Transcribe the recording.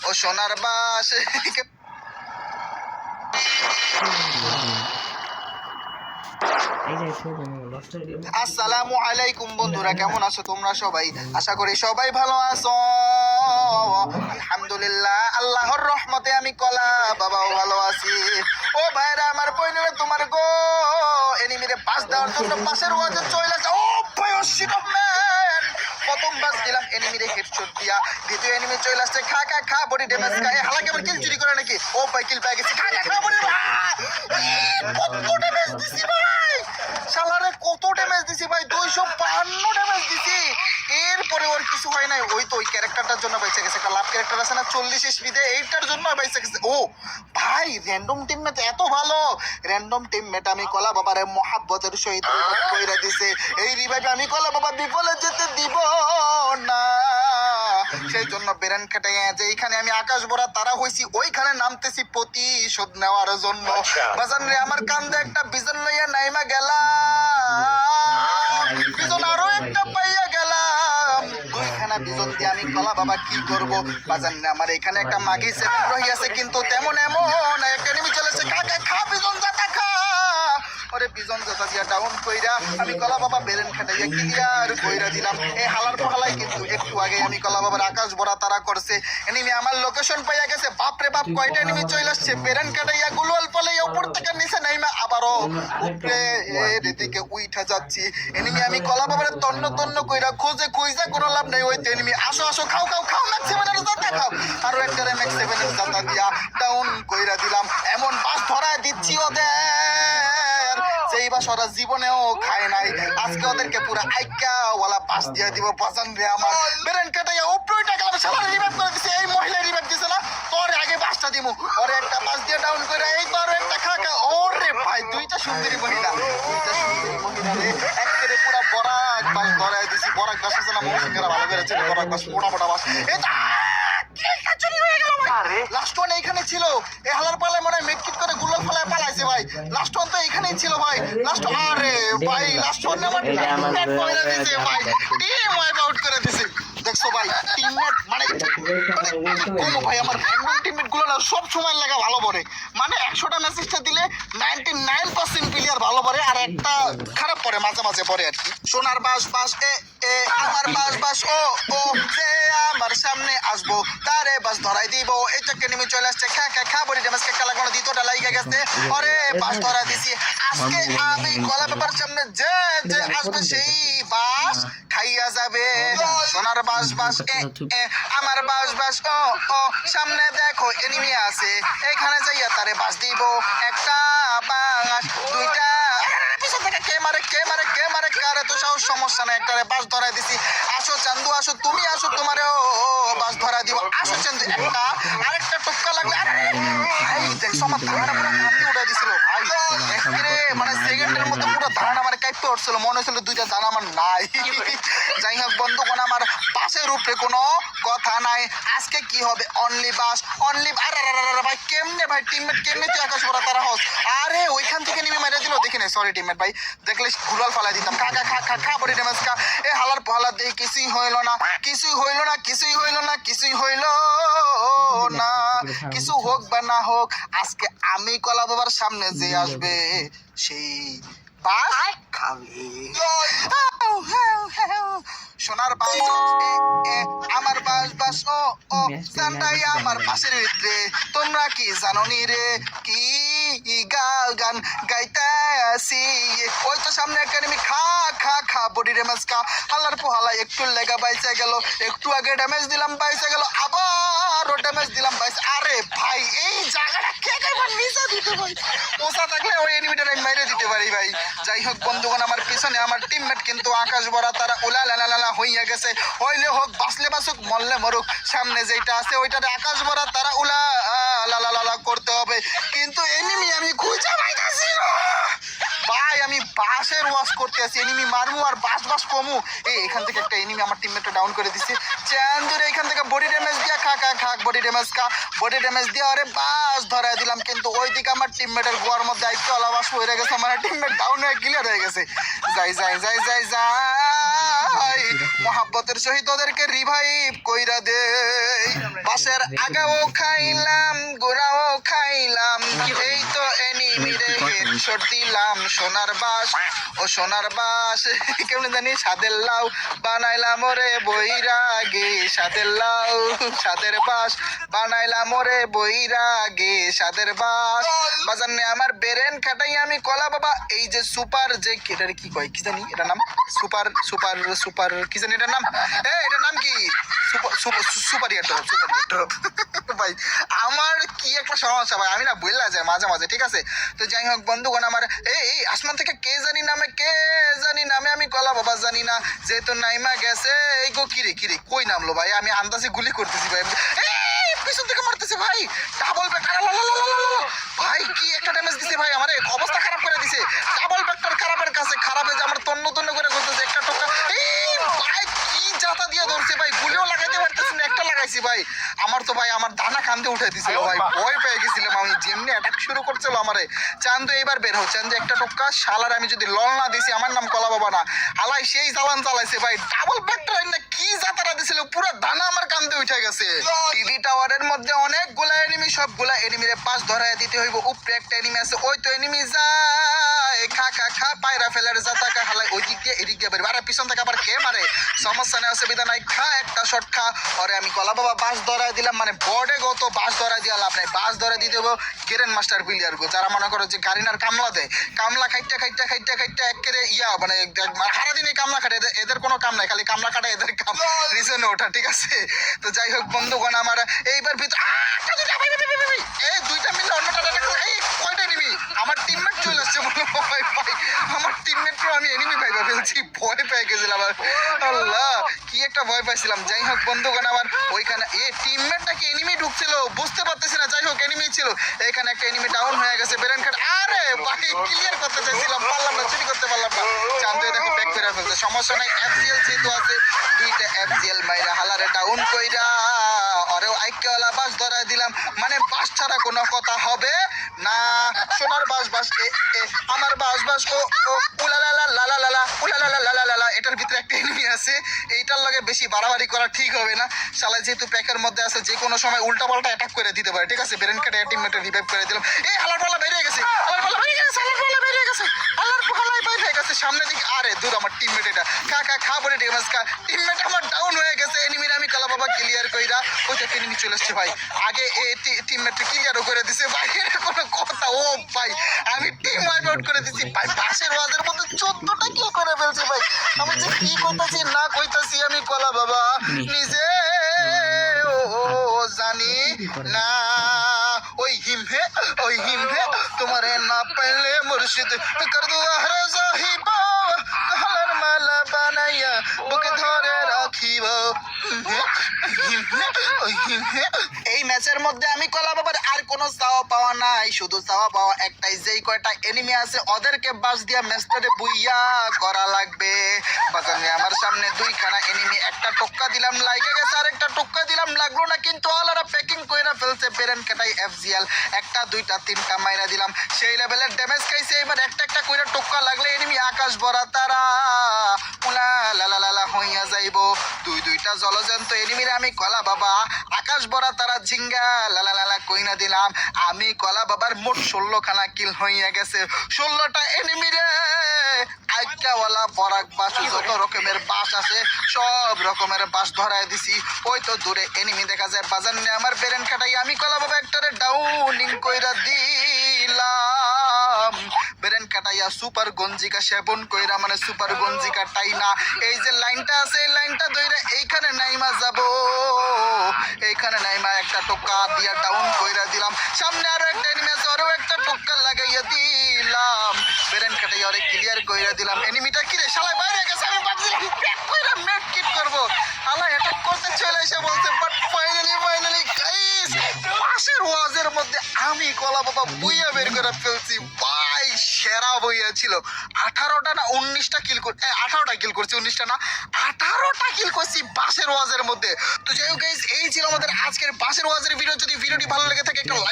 ও সোনার বাস। আসসালামু আলাইকুম বন্ধুরা, কেমন আছো তোমরা সবাই? আশা করি সবাই ভালো আছো। আলহামদুলিল্লাহ, আল্লাহর রহমতে আমি কলা বাবাও ভালো আছি। ও ভাইরা আমার বইনেরা, তোমার গো এনিমিরে পাস দেওয়ার জন্য পাশের ওয়াজে চলে আসে। ও ভাই ম্যান, প্রথম বাস দিলাম এনিমিরে হেডশট দিয়া, দ্বিতীয় এনিমি চলে আসছে। খা খা খা বডি ড্যামেজ খায়। হালাকি আমার কিল চুরি করে নাকি? ও ভাই কিল পেয়ে গেছি। খা খা খা বডি কত ড্যামেজ দিছি ভাই, শালারে কত ড্যামেজ দিছি ভাই, 252 ড্যামেজ দিছি। এরপরে ওর কিছু হয় নাই, ওই তো ওই ক্যারেক্টারটার জন্য বেঁচে গেছে। একটা লাভ ক্যারেক্টার আছে না 40 স্পিডে, এইটার জন্য বেঁচে গেছে। ও ভাই র্যান্ডম টিমমেট এত ভালো, র্যান্ডম টিমমেট আমি কলা বাবারে মহাব্বতের সহিত কইরা দিছে। এই রিভাইভ আমি কলা বাবা বিফলে যেতে দিব না, সেই জন্য বেরেন কেটে যে এইখানে আমি আকাশ ভরা তারা হইছি, ওইখানে নামতেছি প্রতিশোধ নেওয়ার জন্য। বাজান রে আমার কান্দে একটা বিজন লইয়া নাইমা গেলাম, বিজন আরো একটা পাইয়া গেলাম। দুইখানা বিজন দিয়ে আমি কলা বাবা কি করব? বাজান রে আমার এখানে একটা মাগি সেভেন রহিয়াছে, কিন্তু তেমন এমন একটা এনিমি চলেছে। কাকা খা বিজন জাতা খা। ওরে বিজন জাতা দিয়া ডাউন কইরা আমি কলা বাবা বেরেন খাটাইয়া ক্লিয়ার কইরা দিলাম। এই হালার পাহালাই কিন্তু একটু আগে আমি কলা বাবার আকাশ ভরা তারা করছে। এনিমি আমার লোকেশন পাইয়া গেছে। বাপ রে বাপ, কয়টা এনিমি চলে আসছে। বেরেন কাটাইয়া গুলওয়াল পালাইয়া উপর থেকে নিচে নাইমা আবারও উপরে এদিকে উইঠা যাচ্ছি। এনিমি আমি কলা বাবার তন্ন তন্ন কইরা খোঁজে খুঁজা কোনো লাভ নাই। ওই তো এনিমি, আসো আসো খাও খাও খাও, ম্যাক্স সেভেনের জাতা খাও। আরো একটা ম্যাক্স সেভেনের জাতা দিয়া ডাউন কইরা দিলাম। এমন বাস ধরায় দিচ্ছি ওদের, যেই বাস ওরা জীবনেও খায় নাই। আজকে ওদেরকে পুরো আইকাওয়ালা বাস দিয়ে দিব। পছন্দ রে আমার বেরেন কাটাইয়া উপরে গেলাম। শালা রিভাইভ করে দিছে, এই মহিলা রিভাইভ দিছে না, তোর আগে বাসটা দিমু। ওরে একটা বাস দিয়ে ডাউন করে এই তো আরো একটা খাকা। ওরে ভাই দুইটা সুন্দরী মহিলা, দুইটা সুন্দরী মহিলা রে একেবারে পুরো বরাক বাস ধরায় দিছি। বরাক বাস আছে না, মৌসুমীরা ভালো করে চেনে। বরাক বাস মোটা মোটা বাস। এই লাস্ট ওয়ান এইখানে ছিল। এই হালার পালায় মনে হয় মেডকিট করে গুলাল ফালায় পালাইছে ভাই। লাস্ট ওয়ান তো এইখানেই ছিল ভাই। লাস্ট, আরে ভাই লাস্ট ওয়ান আমার টিমমেট কইরা দিছে ভাই, টিম ওয়াইপ আউট করে দিছে। দেখছো ভাই টিমমেট মানে কোন ভাই, আমার র্যান্ডম টিমমেট গুলো না সব সময় লাগা ভালো পড়ে। মানে 100টা মেসেজটা দিলে 99% প্লেয়ার ভালো পড়ে, আর একটা খারাপ পড়ে মাঝে মাঝে পড়ে আর কি। সোনার বাস বাস এ এ আমার বাস বাস ও ও, যে আমার সামনে আসবো তারে বাস ধরাই দিব। এইটাকে নেমে চলে আসছে। খা খা খা বডি ড্যামেজ খেলা কোনো দ্বিতীয়টা লাইগা গেছে। ওরে বাস ধরা দিছি। আজকে আমি কলা পেপার সামনে যে যে আসবে সেই বাস খাইয়া যাবে। সোনার বাস বাস এ এ আমার বাস বাস ও ও, সামনে দেখো এনিমি আছে, এখানে যাইয়া তারে বাস দিব। একটা বাস দুইটা, পিছন থেকে কে মারে কে মারে কে মারে কারে, তো সাহস সমস্যা নাই, একটা বাস ধরাই দিছি। আসো চান্দু আসো, তুমি আসো, তোমারে ও বাস ধরা দিব। আসো চান্দু, একটা আরেকটা টুক্কা লাগলে ভাই দেখছো আমার ধারণা পুরো কাঁপতে উঠে দিছিল ভাই। একেবারে মানে সেকেন্ডের মধ্যে পুরো ধারণা আমার কাঁপতে উঠছিল, মনে হচ্ছিল দুইটা দানা আমার নাই। যাই হোক বন্ধুগণ, আমার বাসের উপরে কোনো কথা নাই। আজকে কি হবে? অনলি বাস অনলি। আরে ভাই কেমনে ভাই টিমমেট কেমনে তুই আকাশ পড়া তারা হস? আরে ওইখান থেকে নেমে মেরে দিল, দেখি নাই সরি টিমমেট ভাই, দেখলে গুলাল ফালাই দিতাম। খা খা খা খা খা বডি ড্যামেজ খা। এ হালার পালা দিয়ে কিছুই হইল না, কিছুই হইল না, কিছুই হইল না, কিছুই হইল না। কিছু হোক বা না হোক, আজকে আমি কলা বাবার সামনে যে আসবে সেই বাস খাবে। সোনার বাস আমার বাস বাস ও ও, সান্ডাই আমার বাসের ভিতরে। তোমরা কি জানো নি রে কি গাল গান গাইতে আসি? ওই তো সামনে একটা এনিমি। খা খা খা বডি ড্যামেজ খা। হালার পোহালা একটু লেগা বাইসে গেল, একটু আগে ড্যামেজ দিলাম বাইসে গেল, আবারও ড্যামেজ দিলাম বাইসে। আরে ভাই এই জায়গাটা কে একবার নিচে দিতে ভাই, পোষা থাকলে ওই এনিমিটার আমি মেরে দিতে পারি ভাই। যাই হোক বন্ধুগণ, আমার পিছনে আমার টিমমেট কিন্তু আকাশ ভরা তারা উলা লালা হইয়া গেছে। হইলে হোক, বাঁচলে বাঁচুক, মরলে মরুক, সামনে যেটা আছে ওইটাতে আকাশ ভরা তারা উলা লালা করতে হবে। কিন্তু এনিমি আমি খুঁজে পাইতাছি না ভাই। আমি বাসের ওয়াশ করতে আছি, এনিমি মারমু আর বাস বাস কমু। এখান থেকে একটা এনিমি আমার টিমমেটটা ডাউন করে দিছে। চান্দুরে এখান থেকে বডি ড্যামেজ দিয়া খা খা খা বডি ড্যামেজ খা। বডি ড্যামেজ দিয়ে আরে বাস ধরাই দিলাম, কিন্তু ওইদিকে আমার টিমমেটের গোয়ার মধ্যে আইতো আলা বাস হয়ে গেছে। আমার টিমমেট ডাউন হয়ে ক্লিয়ার হয়ে গেছে। যাই যাই যাই যাই যাই ভাই মহাব্বতের সহিত ওদেরকে রিভাইভ কইরা দে। বাসের আগাও খাইলাম গোড়াও খাইলাম, এই তো এনিমি রে হেডশট দিলাম। সোনার বাস ও সোনার বাস কেমন জানি সাদের লাউ বানাইলাম ওরে বৈরাগে, সাদের লাউ সাদের বাস বানাইলাম ওরে বৈরাগে, সাদের বাস বাজার নে আমার বেরেন খাটাই আমি কলা বাবা। এই যে সুপার যে এটার কি কয় কি জানি এটার নাম সুপার সুপার সুপার কি জানি এটার নাম, এটার নাম কি সুপার ইয়ারড্রপ সুপার ইয়ারড্রপ ভাই আমার কি একটা সমস্যা ভাই, আমি না বললা যায় মাঝে মাঝে, ঠিক আছে। তো যাই হোক বন্ধুগণ আমার এই আসমান থেকে কে জানি নামে আমি কলা বাবা জানি না, যেহেতু নাইমা গেছে এই গো কিরে কিরে কই নামলো ভাই, আমি আন্দাজে গুলি করতেছি ভাই, এই পিছন থেকে মারতেছে ভাই, ডাবল ব্যাটার ভাই কি একটা ড্যামেজ দিছে ভাই, আমার অবস্থা খারাপ করে দিছে। ডাবল ব্যাটার খারাপের কাছে খারাপে যে আমার তন্ন তন্ন করে করতেছে একটা টোকা, এই ভাই কি জাতা দিয়ে ধরছে ভাই, গুলিও লাগাইতে পারতেছি না, একটা লাগাইছি ভাই। আমার তো ভাই আমার দানা কান্দে উঠে দিছিল ভাই, ভয় পেয়ে গেছিলাম আমি, যেমনি অ্যাটাক শুরু করছিল আমারে। চান্দু এইবার বের হও, চান্দু একটা টোকা শালার আমি যদি লল না দিছি আমার নাম কলা বাবা না, হালাই সেই চালান চালাইছে ভাই, ডাবল ব্যাটার না কি জাতারা দিছিল, পুরো দানা আমার কান্দে উঠে গেছে। টিভি টাওয়ারের মধ্যে অনেকগুলা এনিমি, সবগুলা এনিমিরে পাশ ধরায় দিতে হইব। উপরে একটা এনিমি আছে, ওই তো এনিমি যায় খা খা খা পায়রা ফেলার জাতাকা হালাই ওই দিক দিয়ে এদিক দিয়ে বেরবে, আরে পিছন থেকে আবার কে মারে, সমস্যা নেই অসুবিধা নাই, খা একটা শট খা। ওরে আমি কলা বাবা বাস ধরায় দিলাম, মানে বর্ডে গত বাস ধরায় দিয়া লাভ নাই, বাস ধরে দিয়ে দেবো গ্র্যান্ড মাস্টার প্লেয়ার গো, যারা মনে করো যে গাড়িনার কামলা দেয়, কামলা খাইটা খাইটা খাইটা খাইটা একেবারে ইয়া মানে সারাদিনই কামলা খাটে, এদের কোনো কাম নাই, খালি কামলা কাটা এদের কাম, রিজনে ওঠা, ঠিক আছে। তো যাই হোক বন্ধুগণ আমার এইবার ভিতর এই দুইটা মিলে অন্যটা এই কয়টা এনিমি, আমার টিমমেট চলে আসছে বলে ভয় পাই, আমার টিমমেটকেও আমি এনিমি পাইবা ফেলছি, ভয় পেয়ে গেছিলাম আল্লাহ কি একটা ভয় পাইছিলাম। যাই হোক বন্ধুগণ আমার ওইখানে টিমমেট নাকি এনিমি ঢুকছিল বুঝতে পারতেছি না, যাই হোক এনিমি ছিল, এখানে একটা এনিমি ডাউন হয়ে গেছে বেরেন খাট, আরে ভাই ক্লিয়ার করতে চাইছিলাম পারলাম না, চুরি করতে পারলাম না, চান্দু দেখো ব্যাক করে ফেলছে, সমস্যা নাই এফজিএল যেহেতু আছে, দুইটা এফজিএল মাইরা হালারে ডাউন কইরা আরে আইকাওয়ালা বাস ধরায় দিলাম, মানে বাস ছাড়া কোনো কথা হবে না। সোনার বাস বাস আমার বাস বাস ও ও উলালালা লালা লালা উলালালা লালা লালা, এটার ভিতরে একটা এনিমি আছে, এইটার লগে বেশি বাড়াবাড়ি করা ঠিক হবে না, শালা যেহেতু প্যাকের মধ্যে আছে যে কোনো সময় উল্টা পাল্টা অ্যাটাক করে দিতে পারে, ঠিক আছে। ব্রেন কাটে টিমমেটের রিভাইভ করে দিলাম, এই হালার পালা বেরিয়ে গেছে, হালার পালা বেরিয়ে গেছে, হালার পালা বেরিয়ে গেছে, হালার পালাই বাইরে হয়ে গেছে সামনে দিকে, আরে দূর আমার টিমমেট এটা খা খা খা বলে ড্যামেজ খা, টিমমেট আমার ডাউন হয়ে গেছে, এনিমির আমি কালা বাবা ক্লিয়ার কইরা ওইটা এনিমি চলে আসছে ভাই, আগে এই টিমমেটকে ক্লিয়ারও করে দিছে ভাই, এর কোনো কথা, ও ভাই আমি টিম ওয়াইপ আউট করে দিছি ভাই, বাসের ওয়াজের মধ্যে 14টা কিল করে ফেলছি ভাই, আমি যে কি কইতাছি না কইতাছি আমি কলা বাবা নিজে ও জানি না, ওই হিমহে তোমারে না পাইলে মুর্শিদ কর দুয়ারে যাহিবা, কালার মালা বানাইয়া বুকে ধরে রাখিব, এই ম্যাচের মধ্যে আমি কলা বাবার আর কোনো চাওয়া পাওয়া নাই, শুধু চাওয়া পাওয়া একটাই, যেই কয়টা এনিমি আছে ওদেরকে বাস দিয়া ম্যাচটারে বুইয়া করা লাগবে। বাজানে আমার সামনে দুইখানা এনিমি, একটা টোক্কা দিলাম লাইগে গেছে, আর একটা টোক্কা দিলাম লাগলো না, কিন্তু ওরা প্যাকিং কইরা ফেলছে, বেরেন কাটাই এফজিএল একটা দুইটা তিনটা মাইরা দিলাম, সেই লেভেলের ড্যামেজ খাইছে। এবার একটা একটা কইরা টোক্কা লাগলে এনিমি আকাশ ভরা তারা উলা লালা লালা হইয়া যাইব, দুইটা জলজন্ত এনিমির আমি কলা বাবা আকাশ ভরা তারা ঝিঙ্গা লালা লালা কইনা দিলাম, আমি কলা বাবার মোট 16খানা কিল হইয়া গেছে, 16টা এনিমিরে আইকাওয়ালা বরাক বাস যত রকমের বাস আছে সব রকমের বাস ধরায় দিছি, ওই তো দূরে এনিমি দেখা যায়, বাজার নিয়ে আমার বেরেন কাটাই আমি কলা বাবা একটারে ডাউনিং কইরা দিলাম, বেরেন কাটাইয়া সুপার গঞ্জিকা সেবন কইরা মানে সুপার গঞ্জিকা টাইনা এই যে লাইনটা আছে এই লাইনটা ধইরা এইখানে নাইমা যাব, এইখানে নাইমা একটা টোকা দিয়া ডাউন কইরা দিলাম, সামনে আরো একটা এনিমি আছে আরো একটা টোকা লাগাইয়া দিলাম, বেরেন কাটাইয়া আরে ক্লিয়ার কইরা দিলাম, এনিমিটা কি রে শালা বাইরে গেছে, আমি ভাবছিলাম ব্যাক কইরা মেড কিট করব, আলা অ্যাটাক করতে চলে এসে বলছে, বাট ফাইনালি গাইস পাশের ওয়াজের মধ্যে আমি কলা বাবা বুইয়া বের করে ফেলছি ভাই, সেরা বইয়া ছিল, 18টা না 19টা কিল করছে, 18টা কিল করছে 19টা না 18টা কিল করছি বাসের ওয়াজের মধ্যে। তো যাই হোক গাইস এই ছিল আমাদের আজকের বাসের ওয়াজের ভিডিও, যদি ভিডিওটি ভালো লেগে থাকে একটা